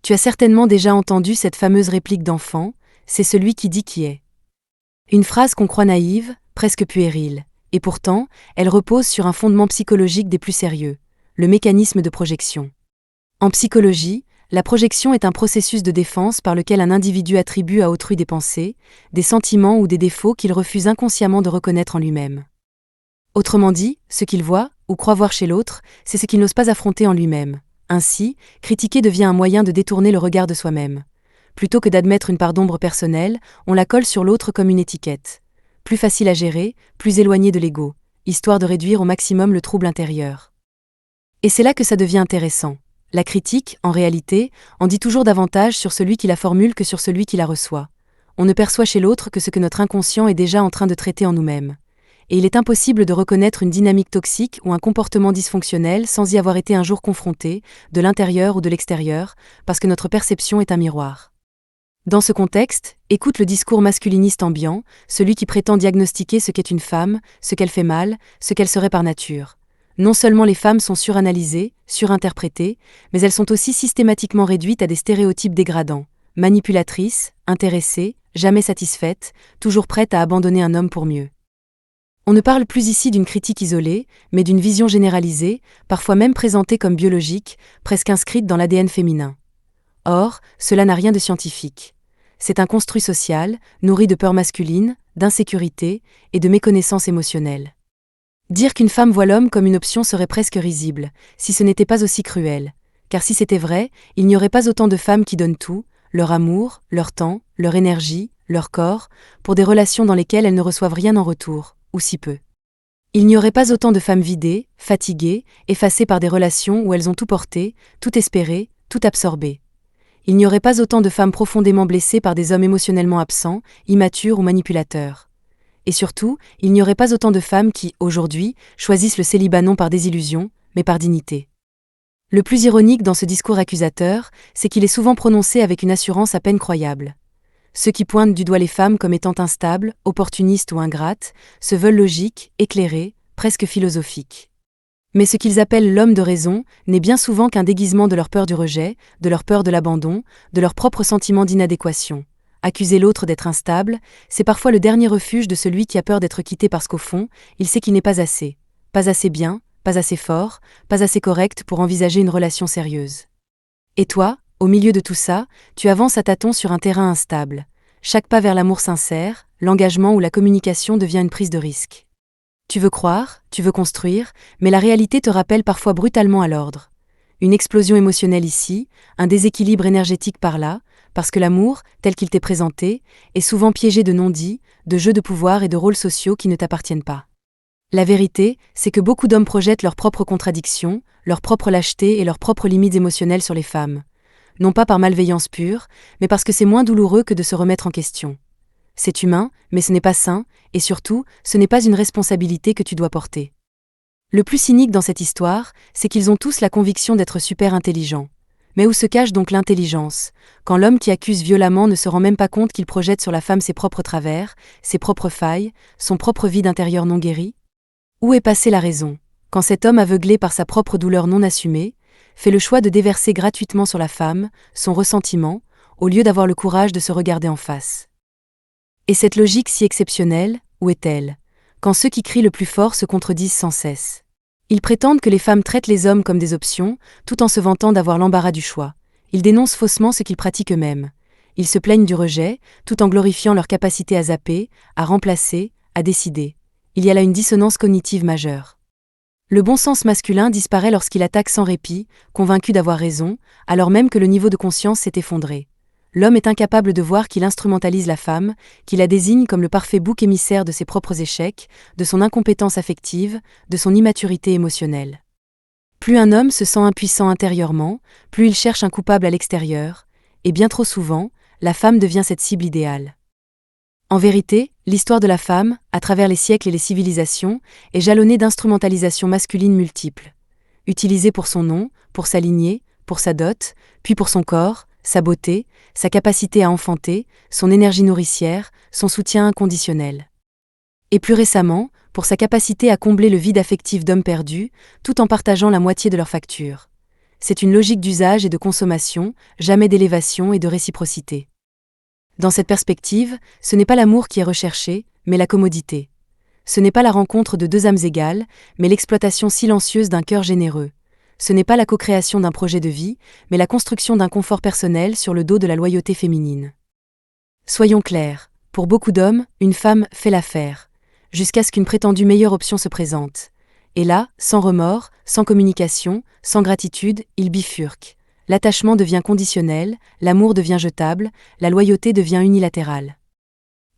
Tu as certainement déjà entendu cette fameuse réplique d'enfant, c'est celui qui dit qui est. Une phrase qu'on croit naïve, presque puérile, et pourtant, elle repose sur un fondement psychologique des plus sérieux, le mécanisme de projection. En psychologie, la projection est un processus de défense par lequel un individu attribue à autrui des pensées, des sentiments ou des défauts qu'il refuse inconsciemment de reconnaître en lui-même. Autrement dit, ce qu'il voit, ou croit voir chez l'autre, c'est ce qu'il n'ose pas affronter en lui-même. Ainsi, critiquer devient un moyen de détourner le regard de soi-même. Plutôt que d'admettre une part d'ombre personnelle, on la colle sur l'autre comme une étiquette. Plus facile à gérer, plus éloigné de l'ego, histoire de réduire au maximum le trouble intérieur. Et c'est là que ça devient intéressant. La critique, en réalité, en dit toujours davantage sur celui qui la formule que sur celui qui la reçoit. On ne perçoit chez l'autre que ce que notre inconscient est déjà en train de traiter en nous-mêmes. Et il est impossible de reconnaître une dynamique toxique ou un comportement dysfonctionnel sans y avoir été un jour confronté, de l'intérieur ou de l'extérieur, parce que notre perception est un miroir. Dans ce contexte, écoute le discours masculiniste ambiant, celui qui prétend diagnostiquer ce qu'est une femme, ce qu'elle fait mal, ce qu'elle serait par nature. Non seulement les femmes sont suranalysées, surinterprétées, mais elles sont aussi systématiquement réduites à des stéréotypes dégradants, manipulatrices, intéressées, jamais satisfaites, toujours prêtes à abandonner un homme pour mieux. On ne parle plus ici d'une critique isolée, mais d'une vision généralisée, parfois même présentée comme biologique, presque inscrite dans l'ADN féminin. Or, cela n'a rien de scientifique. C'est un construit social, nourri de peurs masculines, d'insécurité et de méconnaissance émotionnelle. Dire qu'une femme voit l'homme comme une option serait presque risible, si ce n'était pas aussi cruel, car si c'était vrai, il n'y aurait pas autant de femmes qui donnent tout, leur amour, leur temps, leur énergie, leur corps, pour des relations dans lesquelles elles ne reçoivent rien en retour, ou si peu. Il n'y aurait pas autant de femmes vidées, fatiguées, effacées par des relations où elles ont tout porté, tout espéré, tout absorbé. Il n'y aurait pas autant de femmes profondément blessées par des hommes émotionnellement absents, immatures ou manipulateurs. Et surtout, il n'y aurait pas autant de femmes qui, aujourd'hui, choisissent le célibat non par désillusion, mais par dignité. Le plus ironique dans ce discours accusateur, c'est qu'il est souvent prononcé avec une assurance à peine croyable. Ceux qui pointent du doigt les femmes comme étant instables, opportunistes ou ingrates, se veulent logiques, éclairés, presque philosophiques. Mais ce qu'ils appellent l'homme de raison n'est bien souvent qu'un déguisement de leur peur du rejet, de leur peur de l'abandon, de leur propre sentiment d'inadéquation. Accuser l'autre d'être instable, c'est parfois le dernier refuge de celui qui a peur d'être quitté parce qu'au fond, il sait qu'il n'est pas assez bien, pas assez fort, pas assez correct pour envisager une relation sérieuse. Et toi, au milieu de tout ça, tu avances à tâtons sur un terrain instable. Chaque pas vers l'amour sincère, l'engagement ou la communication devient une prise de risque. Tu veux croire, tu veux construire, mais la réalité te rappelle parfois brutalement à l'ordre. Une explosion émotionnelle ici, un déséquilibre énergétique par là, parce que l'amour, tel qu'il t'est présenté, est souvent piégé de non-dits, de jeux de pouvoir et de rôles sociaux qui ne t'appartiennent pas. La vérité, c'est que beaucoup d'hommes projettent leurs propres contradictions, leur propre lâcheté et leurs propres limites émotionnelles sur les femmes. Non pas par malveillance pure, mais parce que c'est moins douloureux que de se remettre en question. C'est humain, mais ce n'est pas sain, et surtout, ce n'est pas une responsabilité que tu dois porter. Le plus cynique dans cette histoire, c'est qu'ils ont tous la conviction d'être super intelligents. Mais où se cache donc l'intelligence, quand l'homme qui accuse violemment ne se rend même pas compte qu'il projette sur la femme ses propres travers, ses propres failles, son propre vide intérieur non guéri ? Où est passée la raison, quand cet homme aveuglé par sa propre douleur non assumée, fait le choix de déverser gratuitement sur la femme son ressentiment, au lieu d'avoir le courage de se regarder en face ? Et cette logique si exceptionnelle, où est-elle, quand ceux qui crient le plus fort se contredisent sans cesse ? Ils prétendent que les femmes traitent les hommes comme des options, tout en se vantant d'avoir l'embarras du choix. Ils dénoncent faussement ce qu'ils pratiquent eux-mêmes. Ils se plaignent du rejet, tout en glorifiant leur capacité à zapper, à remplacer, à décider. Il y a là une dissonance cognitive majeure. Le bon sens masculin disparaît lorsqu'il attaque sans répit, convaincu d'avoir raison, alors même que le niveau de conscience s'est effondré. L'homme est incapable de voir qu'il instrumentalise la femme, qu'il la désigne comme le parfait bouc émissaire de ses propres échecs, de son incompétence affective, de son immaturité émotionnelle. Plus un homme se sent impuissant intérieurement, plus il cherche un coupable à l'extérieur, et bien trop souvent, la femme devient cette cible idéale. En vérité, l'histoire de la femme, à travers les siècles et les civilisations, est jalonnée d'instrumentalisations masculines multiples. Utilisée pour son nom, pour sa lignée, pour sa dot, puis pour son corps, sa beauté, sa capacité à enfanter, son énergie nourricière, son soutien inconditionnel. Et plus récemment, pour sa capacité à combler le vide affectif d'hommes perdus, tout en partageant la moitié de leur facture. c'est une logique d'usage et de consommation, jamais d'élévation et de réciprocité. Dans cette perspective, ce n'est pas l'amour qui est recherché, mais la commodité. Ce n'est pas la rencontre de deux âmes égales, mais l'exploitation silencieuse d'un cœur généreux. Ce n'est pas la co-création d'un projet de vie, mais la construction d'un confort personnel sur le dos de la loyauté féminine. Soyons clairs, pour beaucoup d'hommes, une femme fait l'affaire, jusqu'à ce qu'une prétendue meilleure option se présente. Et là, sans remords, sans communication, sans gratitude, ils bifurquent. L'attachement devient conditionnel, l'amour devient jetable, la loyauté devient unilatérale.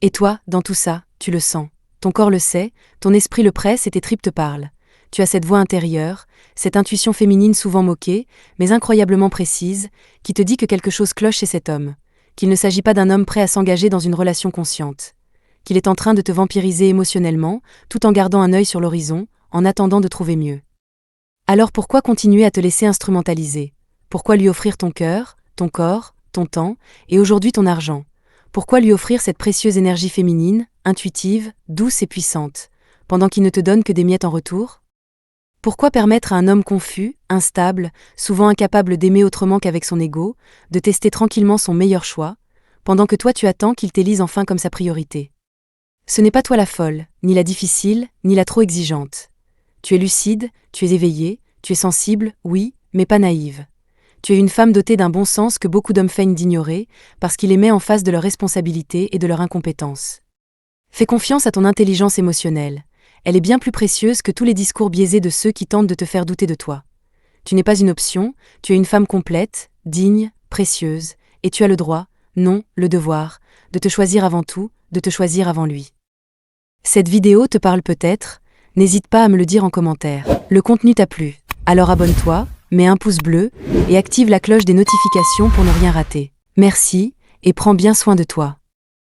Et toi, dans tout ça, tu le sens. Ton corps le sait, ton esprit le presse et tes tripes te parlent. Tu as cette voix intérieure, cette intuition féminine souvent moquée, mais incroyablement précise, qui te dit que quelque chose cloche chez cet homme, qu'il ne s'agit pas d'un homme prêt à s'engager dans une relation consciente, qu'il est en train de te vampiriser émotionnellement, tout en gardant un œil sur l'horizon, en attendant de trouver mieux. Alors pourquoi continuer à te laisser instrumentaliser? Pourquoi lui offrir ton cœur, ton corps, ton temps, et aujourd'hui ton argent? Pourquoi lui offrir cette précieuse énergie féminine, intuitive, douce et puissante, pendant qu'il ne te donne que des miettes en retour? Pourquoi permettre à un homme confus, instable, souvent incapable d'aimer autrement qu'avec son ego, de tester tranquillement son meilleur choix, pendant que toi tu attends qu'il t'élise enfin comme sa priorité? Ce n'est pas toi la folle, ni la difficile, ni la trop exigeante. Tu es lucide, tu es éveillée, tu es sensible, oui, mais pas naïve. Tu es une femme dotée d'un bon sens que beaucoup d'hommes feignent d'ignorer, parce qu'il les met en face de leurs responsabilités et de leur incompétence. Fais confiance à ton intelligence émotionnelle. Elle est bien plus précieuse que tous les discours biaisés de ceux qui tentent de te faire douter de toi. Tu n'es pas une option, tu es une femme complète, digne, précieuse, et tu as le droit, non, le devoir, de te choisir avant tout, de te choisir avant lui. Cette vidéo te parle peut-être? N'hésite pas à me le dire en commentaire. Le contenu t'a plu? Alors abonne-toi, mets un pouce bleu, et active la cloche des notifications pour ne rien rater. Merci, et prends bien soin de toi.